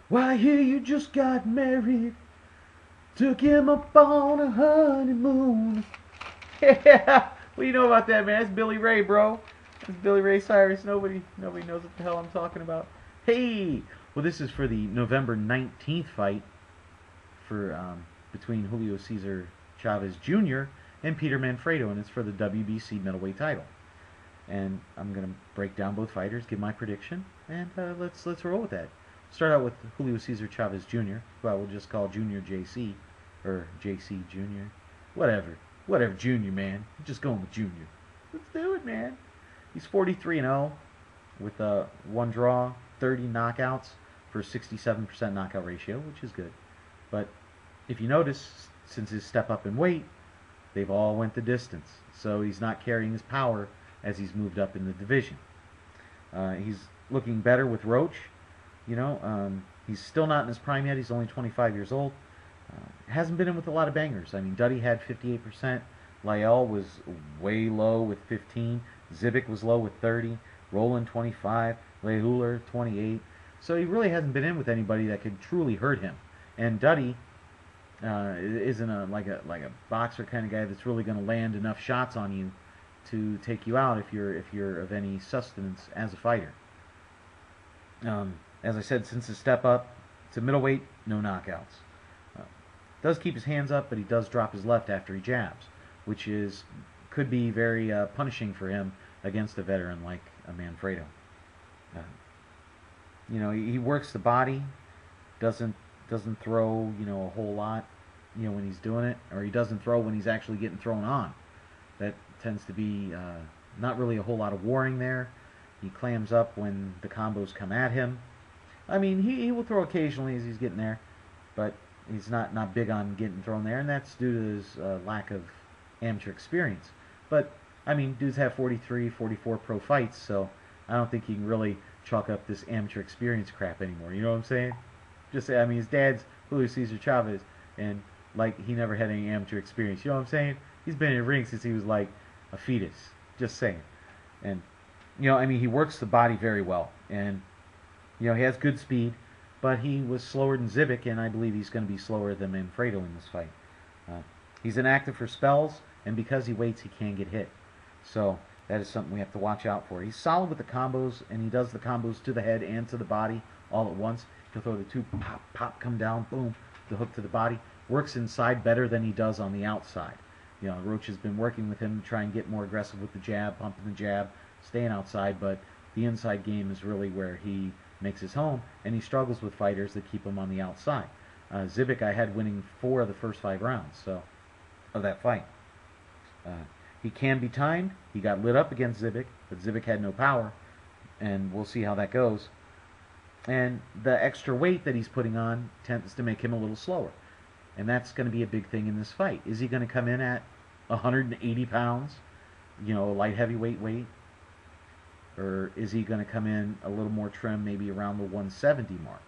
Why, here you just got married. Took him up on a honeymoon. Yeah, what do you know about that, man? That's Billy Ray, bro. That's Billy Ray Cyrus. Nobody knows what the hell I'm talking about. Hey, well, this is for the November 19th fight for between Julio Cesar Chavez Jr. and Peter Manfredo, and it's for the WBC middleweight title. And I'm gonna break down both fighters, give my prediction, and let's roll with that. Start out with Julio Cesar Chavez Jr., who I will just call Junior JC or JC Jr. Whatever, Junior, man. Just going with Junior. Let's do it, man. He's 43-0 with one draw, 30 knockouts for a 67% knockout ratio, which is good. But if you notice, since his step up in weight, they've all went the distance. So he's not carrying his power as he's moved up in the division. He's looking better with Roach. He's still not in his prime yet. He's only 25 years old. Hasn't been in with a lot of bangers. I mean, Duddy had 58%. Lyell was way low with 15. Zivic was low with 30. Roland 25. Lehuler 28. So he really hasn't been in with anybody that could truly hurt him. And Duddy isn't like a boxer kind of guy that's really going to land enough shots on you to take you out if you're of any sustenance as a fighter. As I said, since his step up to middleweight, no knockouts. Does keep his hands up, but he does drop his left after he jabs, which could be very punishing for him against a veteran like a Manfredo. He works the body, doesn't throw a whole lot when he's doing it, or he doesn't throw when he's actually getting thrown on. That tends to be not really a whole lot of warring there. He clams up when the combos come at him. I mean, he will throw occasionally as he's getting there, but he's not big on getting thrown there, and that's due to his lack of amateur experience. But, I mean, dudes have 43, 44 pro fights, so I don't think he can really chalk up this amateur experience crap anymore. You know what I'm saying? Just say, I mean, his dad's Julio Cesar Chavez, and, like, he never had any amateur experience. You know what I'm saying? He's been in the ring since he was, like, a fetus. Just saying. And, I mean, he works the body very well, and, he has good speed, but he was slower than Zivic, and I believe he's going to be slower than Manfredo in this fight. He's inactive for spells, and because he waits, he can get hit. So that is something we have to watch out for. He's solid with the combos, and he does the combos to the head and to the body all at once. He'll throw the two, pop, pop, come down, boom, the hook to the body. Works inside better than he does on the outside. Roach has been working with him to try and get more aggressive with the jab, pumping the jab, staying outside, but the inside game is really where he makes his home, and he struggles with fighters that keep him on the outside. Zivic I had winning 4 of the first 5 rounds of that fight. He can be timed. He got lit up against Zivic, but Zivic had no power, and we'll see how that goes. And the extra weight that he's putting on tends to make him a little slower, and that's going to be a big thing in this fight. Is he going to come in at 180 pounds, light heavyweight weight? Or is he going to come in a little more trim, maybe around the 170 mark,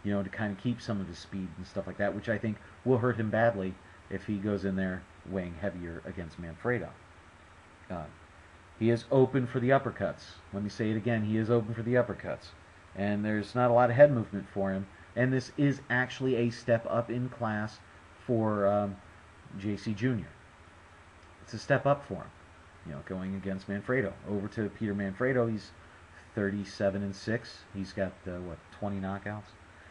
to kind of keep some of his speed and stuff like that, which I think will hurt him badly if he goes in there weighing heavier against Manfredo. He is open for the uppercuts. Let me say it again, he is open for the uppercuts. And there's not a lot of head movement for him, and this is actually a step up in class for JC Jr. It's a step up for him. Going against Manfredo. Over to Peter Manfredo, he's 37-6. He's got 20 knockouts.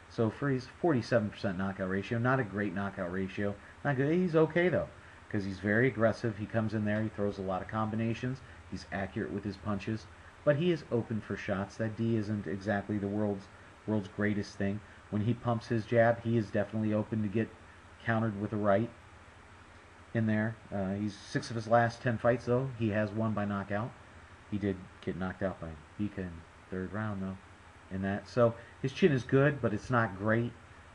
So for his 47% knockout ratio, not a great knockout ratio. Not good. He's okay though, because he's very aggressive. He comes in there, he throws a lot of combinations. He's accurate with his punches, but he is open for shots. That D isn't exactly the world's greatest thing. When he pumps his jab, he is definitely open to get countered with a right in there. He's 6 of his last 10 fights, though. He has won by knockout. He did get knocked out by Vika in the 3rd round, though, in that. So his chin is good, but it's not great.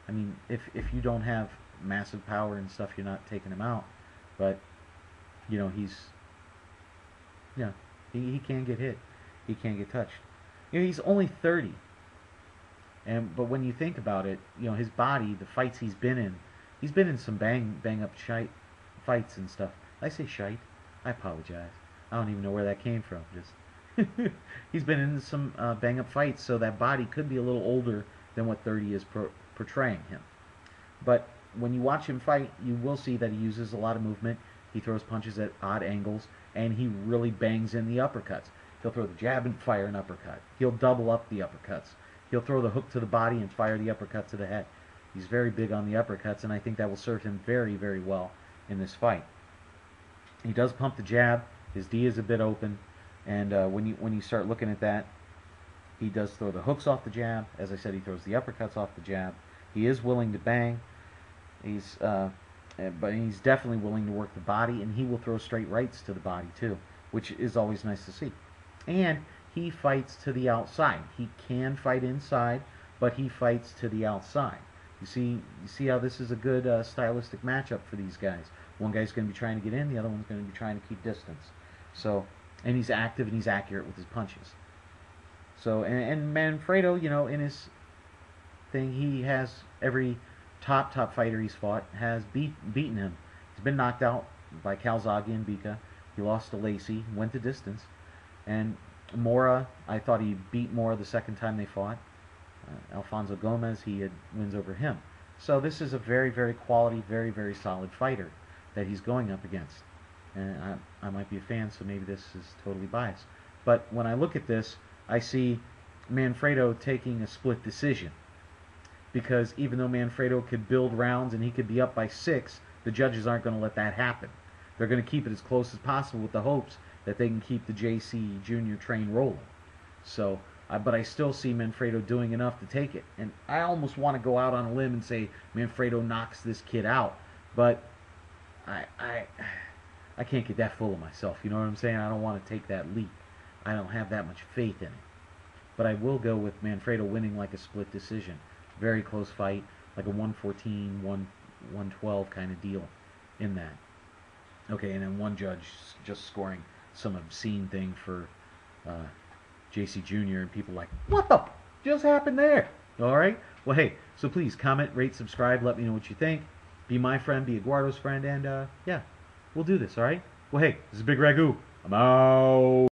I mean, if you don't have massive power and stuff, you're not taking him out. But, he's, he can get hit. He can get touched. He's only 30. But when you think about it, his body, the fights he's been in some bang up fights and stuff. Did I say shite? I apologize. I don't even know where that came from. Just he's been in some bang up fights, so that body could be a little older than what 30 is portraying him. But when you watch him fight, you will see that he uses a lot of movement. He throws punches at odd angles, and he really bangs in the uppercuts. He'll throw the jab and fire an uppercut. He'll double up the uppercuts. He'll throw the hook to the body and fire the uppercut to the head. He's very big on the uppercuts, and I think that will serve him very, very well in this fight. He does pump the jab. His D is a bit open, and when you start looking at that, he does throw the hooks off the jab. As I said, he throws the uppercuts off the jab. He is willing to bang. But he's definitely willing to work the body, and he will throw straight rights to the body too, which is always nice to see. And he fights to the outside. He can fight inside, but he fights to the outside. You see how this is a good stylistic matchup for these guys. One guy's going to be trying to get in, the other one's going to be trying to keep distance. So, and he's active and he's accurate with his punches. So, and Manfredo, you know, in his thing, he has every top fighter he's fought has beaten him. He's been knocked out by Calzaghe and Bika. He lost to Lacey, went the distance. And Mora, I thought he beat Mora the second time they fought. Alfonso Gomez, he wins over him. So this is a very, very quality, very, very solid fighter that he's going up against. And I might be a fan, so maybe this is totally biased. But when I look at this, I see Manfredo taking a split decision. Because even though Manfredo could build rounds and he could be up by 6, the judges aren't going to let that happen. They're going to keep it as close as possible with the hopes that they can keep the JC Junior train rolling. So, but I still see Manfredo doing enough to take it. And I almost want to go out on a limb and say Manfredo knocks this kid out. But I can't get that full of myself. You know what I'm saying? I don't want to take that leap. I don't have that much faith in it. But I will go with Manfredo winning like a split decision. Very close fight, like a 114, 112 kind of deal in that. Okay, and then one judge just scoring some obscene thing for JC Jr. and people like, what the just happened there? All right? Well, hey, so please comment, rate, subscribe, let me know what you think. Be my friend, be Eduardo's friend, and yeah, we'll do this, all right? Well, hey, this is Bigragu. I'm out.